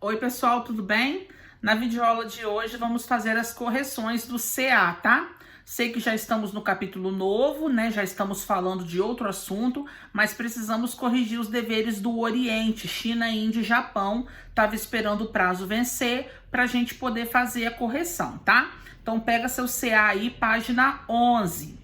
Oi, pessoal, tudo bem? Na videoaula de hoje vamos fazer as correções do CA, tá? Sei que já estamos no capítulo novo, né? Já estamos falando de outro assunto, mas precisamos corrigir os deveres do Oriente, China, Índia e Japão. Tava esperando o prazo vencer para a gente poder fazer a correção, tá? Então pega seu CA aí, página 11.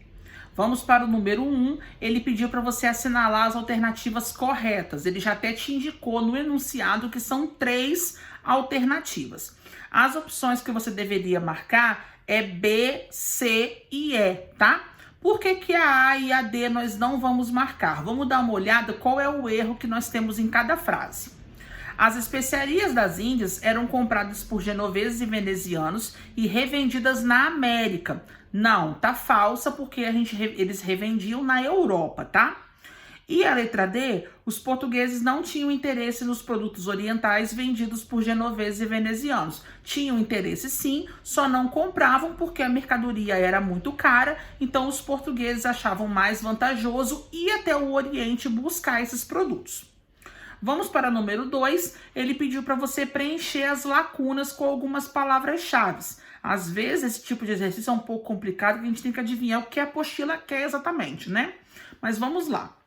Vamos para o número 1, ele pediu para você assinalar as alternativas corretas. Ele já até te indicou no enunciado que são 3 alternativas. As opções que você deveria marcar é B, C e E, tá? Por que a A e a D nós não vamos marcar? Vamos dar uma olhada qual é o erro que nós temos em cada frase. As especiarias das Índias eram compradas por genoveses e venezianos e revendidas na América. Não, tá falsa, porque eles revendiam na Europa, tá? E a letra D, os portugueses não tinham interesse nos produtos orientais vendidos por genoveses e venezianos. Tinham interesse sim, só não compravam porque a mercadoria era muito cara, então os portugueses achavam mais vantajoso ir até o Oriente buscar esses produtos. Vamos para o número 2, ele pediu para você preencher as lacunas com algumas palavras-chave. Às vezes esse tipo de exercício é um pouco complicado, que a gente tem que adivinhar o que a apostila quer exatamente, né? Mas vamos lá.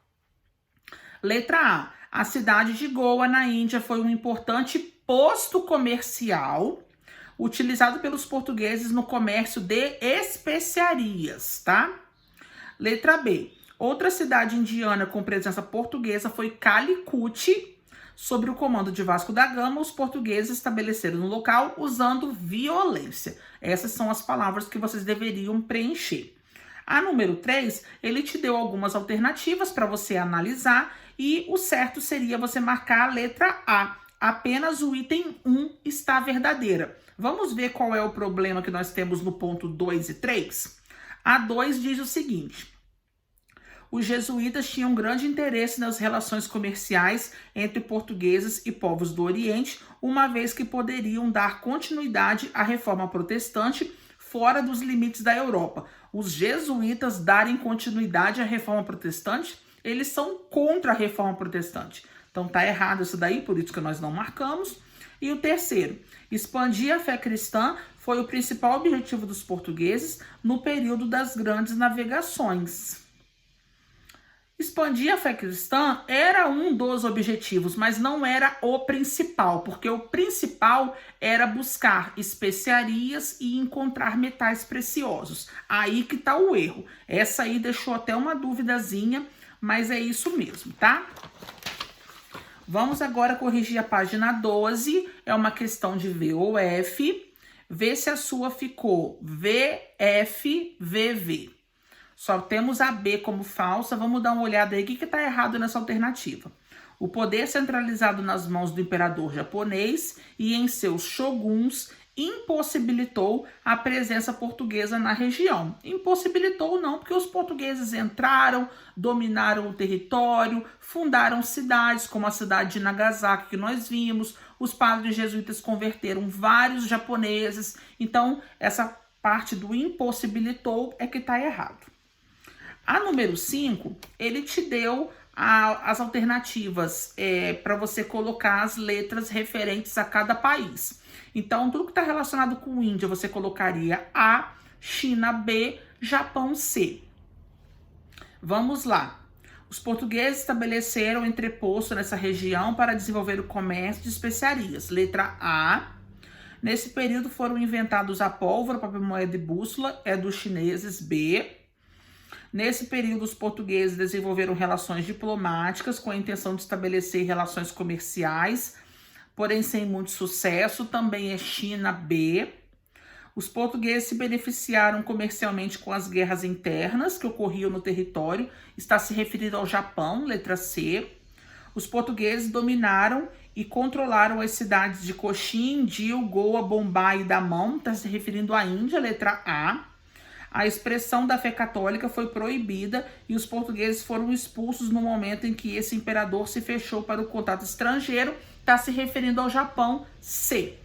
Letra A cidade de Goa, na Índia, foi um importante posto comercial utilizado pelos portugueses no comércio de especiarias, tá? Letra B. Outra cidade indiana com presença portuguesa foi Calicut. Sob o comando de Vasco da Gama, os portugueses estabeleceram no local usando violência. Essas são as palavras que vocês deveriam preencher. A número 3, ele te deu algumas alternativas para você analisar e o certo seria você marcar a letra A. Apenas o item 1 está verdadeira. Vamos ver qual é o problema que nós temos no ponto 2 e 3? A 2 diz o seguinte: os jesuítas tinham grande interesse nas relações comerciais entre portugueses e povos do Oriente, uma vez que poderiam dar continuidade à reforma protestante fora dos limites da Europa. Os jesuítas darem continuidade à reforma protestante, eles são contra a reforma protestante. Então tá errado isso daí, por isso que nós não marcamos. E o terceiro, expandir a fé cristã foi o principal objetivo dos portugueses no período das grandes navegações. Expandir a fé cristã era um dos objetivos, mas não era o principal, porque o principal era buscar especiarias e encontrar metais preciosos. Aí que tá o erro. Essa aí deixou até uma duvidazinha, mas é isso mesmo, tá? Vamos agora corrigir a página 12, é uma questão de V ou F. Vê se a sua ficou VFVV. Só temos a B como falsa. Vamos dar uma olhada aí. O que está errado nessa alternativa? O poder centralizado nas mãos do imperador japonês e em seus shoguns impossibilitou a presença portuguesa na região. Impossibilitou não, porque os portugueses entraram, dominaram o território, fundaram cidades, como a cidade de Nagasaki que nós vimos. Os padres jesuítas converteram vários japoneses. Então, essa parte do impossibilitou é que está errado. A número 5, ele te deu as alternativas para você colocar as letras referentes a cada país. Então, tudo que está relacionado com Índia, você colocaria A, China B, Japão C. Vamos lá. Os portugueses estabeleceram entreposto nessa região para desenvolver o comércio de especiarias. Letra A. Nesse período foram inventados a pólvora, papel moeda e bússola, é dos chineses. B. Nesse período, os portugueses desenvolveram relações diplomáticas com a intenção de estabelecer relações comerciais, porém sem muito sucesso, também é China B. Os portugueses se beneficiaram comercialmente com as guerras internas que ocorriam no território, está se referindo ao Japão, letra C. Os portugueses dominaram e controlaram as cidades de Cochin, Dil, Goa, Bombay e Damão, está se referindo à Índia, letra A. A expressão da fé católica foi proibida e os portugueses foram expulsos no momento em que esse imperador se fechou para o contato estrangeiro, está se referindo ao Japão, C.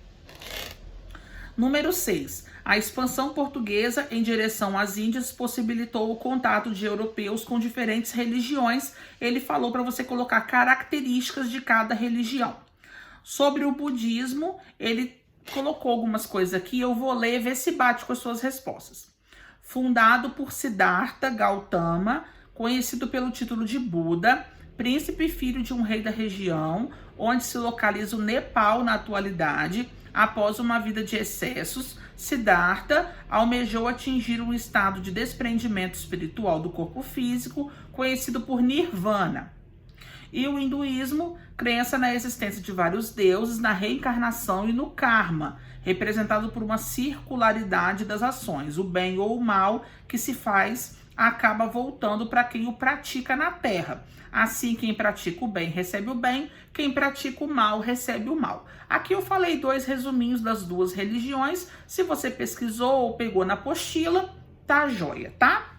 Número 6. A expansão portuguesa em direção às Índias possibilitou o contato de europeus com diferentes religiões. Ele falou para você colocar características de cada religião. Sobre o budismo, ele colocou algumas coisas aqui, eu vou ler e ver se bate com as suas respostas. Fundado por Siddhartha Gautama, conhecido pelo título de Buda, príncipe e filho de um rei da região, onde se localiza o Nepal na atualidade, após uma vida de excessos, Siddhartha almejou atingir um estado de desprendimento espiritual do corpo físico, conhecido por Nirvana. E o hinduísmo, crença na existência de vários deuses, na reencarnação e no karma, representado por uma circularidade das ações. O bem ou o mal que se faz acaba voltando para quem o pratica na Terra. Assim, quem pratica o bem recebe o bem, quem pratica o mal recebe o mal. Aqui eu falei 2 resuminhos das 2 religiões. Se você pesquisou ou pegou na apostila, tá joia, tá?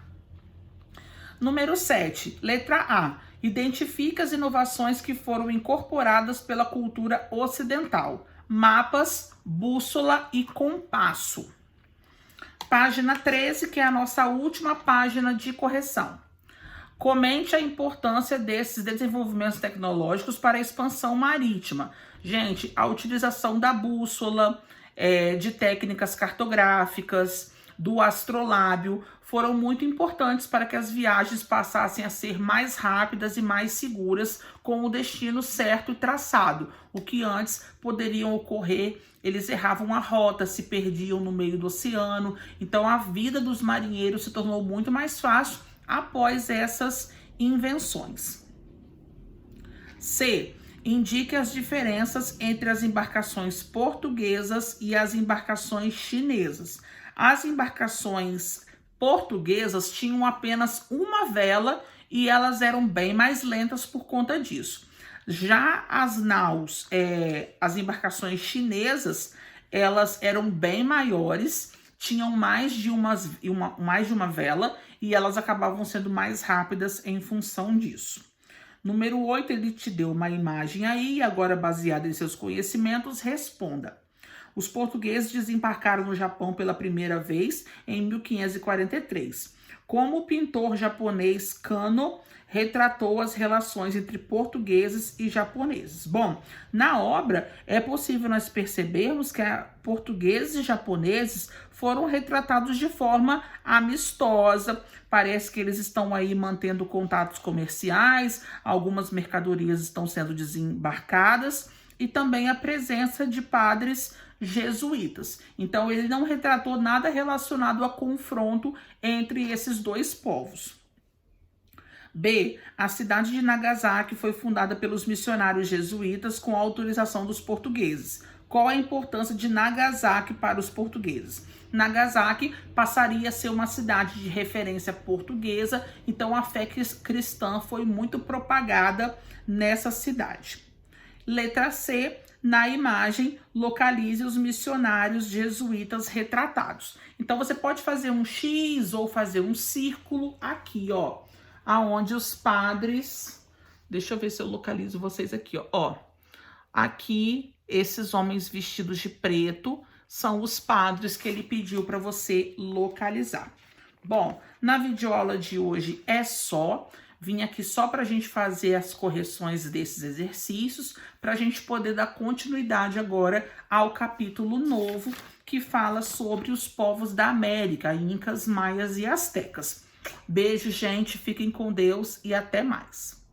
Número 7, letra A. Identifica as inovações que foram incorporadas pela cultura ocidental. Mapas, bússola e compasso. Página 13, que é a nossa última página de correção. Comente a importância desses desenvolvimentos tecnológicos para a expansão marítima. Gente, a utilização da bússola, de técnicas cartográficas, do astrolábio, foram muito importantes para que as viagens passassem a ser mais rápidas e mais seguras, com o destino certo e traçado. O que antes poderiam ocorrer, eles erravam a rota, se perdiam no meio do oceano. Então a vida dos marinheiros se tornou muito mais fácil após essas invenções. C. Indique as diferenças entre as embarcações portuguesas e as embarcações chinesas. As embarcações portuguesas tinham apenas uma vela e elas eram bem mais lentas por conta disso. Já as naus, as embarcações chinesas, elas eram bem maiores, tinham mais de uma vela e elas acabavam sendo mais rápidas em função disso. Número 8, ele te deu uma imagem aí, agora baseada em seus conhecimentos, responda. Os portugueses desembarcaram no Japão pela primeira vez em 1543. Como o pintor japonês Kano retratou as relações entre portugueses e japoneses. Bom, na obra é possível nós percebermos que portugueses e japoneses foram retratados de forma amistosa. Parece que eles estão aí mantendo contatos comerciais, algumas mercadorias estão sendo desembarcadas e também a presença de padres jesuítas. Então ele não retratou nada relacionado a confronto entre esses 2 povos. B. A cidade de Nagasaki foi fundada pelos missionários jesuítas com a autorização dos portugueses. Qual a importância de Nagasaki para os portugueses? Nagasaki passaria a ser uma cidade de referência portuguesa, então a fé cristã foi muito propagada nessa cidade. Letra C. Na imagem, localize os missionários jesuítas retratados. Então você pode fazer um X ou fazer um círculo aqui, ó, aonde os padres, deixa eu ver se eu localizo vocês aqui, ó. Aqui, esses homens vestidos de preto são os padres que ele pediu para você localizar. Bom, na videoaula de hoje é só. Vim aqui só para a gente fazer as correções desses exercícios, para a gente poder dar continuidade agora ao capítulo novo, que fala sobre os povos da América, incas, maias e astecas. Beijo, gente, fiquem com Deus e até mais.